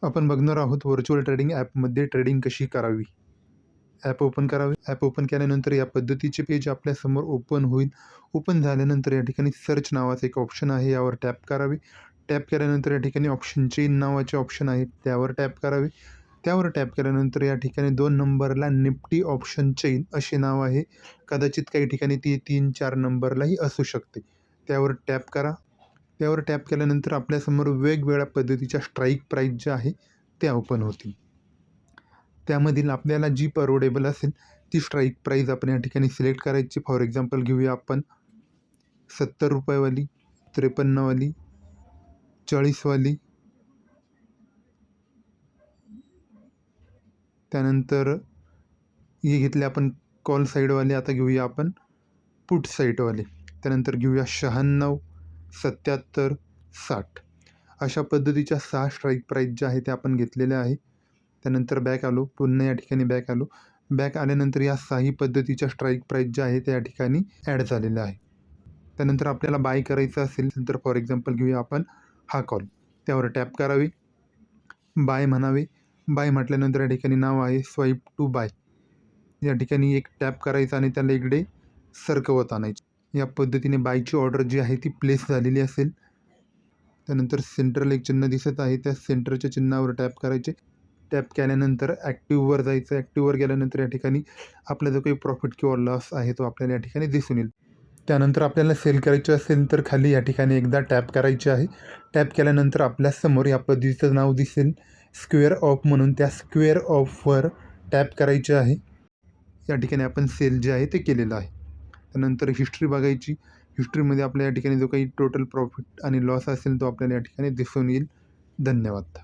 आपण बघणार आहोत व्हर्च्युअल ट्रेडिंग ॲपमध्ये ट्रेडिंग कशी करावी. ॲप ओपन करावे. ॲप ओपन केल्यानंतर या पद्धतीचे पेज आपल्यासमोर ओपन होईल. ओपन झाल्यानंतर या ठिकाणी सर्च नावाचं एक ऑप्शन आहे, यावर टॅप करावे. टॅप केल्यानंतर या ठिकाणी ऑप्शन चेन नावाचे ऑप्शन आहे, त्यावर टॅप करावे. त्यावर टॅप केल्यानंतर या ठिकाणी 2 नंबरला निफ्टी ऑप्शन चेन असे नाव आहे. कदाचित काही ठिकाणी ती 3-4 नंबरलाही असू शकते. त्यावर टॅप करा. त्यावर टॅप केल्यानंतर आपल्यासमोर वेगवेगळ्या पद्धतीच्या स्ट्राईक प्राईस ज्या आहे त्या ओपन होतील. त्यामधील आपल्याला जी परवडेबल असेल ती स्ट्राईक प्राईस आपण या ठिकाणी सिलेक्ट करायची. फॉर एक्झाम्पल घेऊया आपण 70 रुपयेवाली, 53 वाली, 40 वाली, त्यानंतर हे घेतले आपण कॉल साईडवाले. आता घेऊया आपण पुट साईडवाले. त्यानंतर घेऊया 96, 77, 60 अशा पद्धतीच्या 6 स्ट्राईक प्राईस ज्या आहेत त्या आपण घेतलेल्या आहे. त्यानंतर बॅक आलो. पुन्हा या ठिकाणी बॅक आलो. बॅक आल्यानंतर या 6ही पद्धतीच्या स्ट्राईक प्राईस ज्या आहेत त्या या ठिकाणी ॲड झालेल्या आहे. त्यानंतर आपल्याला बाय करायचं असेल तर फॉर एक्झाम्पल घेऊया आपण हा कॉल. त्यावर टॅप करावे. बाय म्हणावे. बाय म्हटल्यानंतर या ठिकाणी नाव आहे स्वाईप टू बाय. या ठिकाणी एक टॅप करायचं आणि त्याला इकडे सरकवत आणायची. या पद्धतीने बायची ऑर्डर जी आहे ती प्लेस झालेली असेल. त्यानंतर सेंट्रल एक चिन्ह दिसत आहे, त्या सेंटरच्या चिन्हावर टॅप करायचे. टॅप केल्यानंतर ॲक्टिव्हवर जायचं. ॲक्टिव्हवर गेल्यानंतर या ठिकाणी आपला जो काही प्रॉफिट किंवा लॉस आहे तो आपल्याला या ठिकाणी दिसून येईल. त्यानंतर आपल्याला सेल करायचे असेल तर खाली या ठिकाणी एकदा टॅप करायचे आहे. टॅप केल्यानंतर आपल्यासमोर या पद्धतीचं नाव दिसेल स्क्वेअर ऑफ म्हणून. त्या स्क्वेअर ऑफवर टॅप करायचे आहे. या ठिकाणी आपण सेल जे आहे ते केलेलं आहे. त्यानंतर हिस्ट्री बघायची. हिस्ट्रीमध्ये आपल्या या ठिकाणी जो काही टोटल प्रॉफिट आणि लॉस असेल तो आपल्याला या ठिकाणी दिसून येईल. धन्यवाद.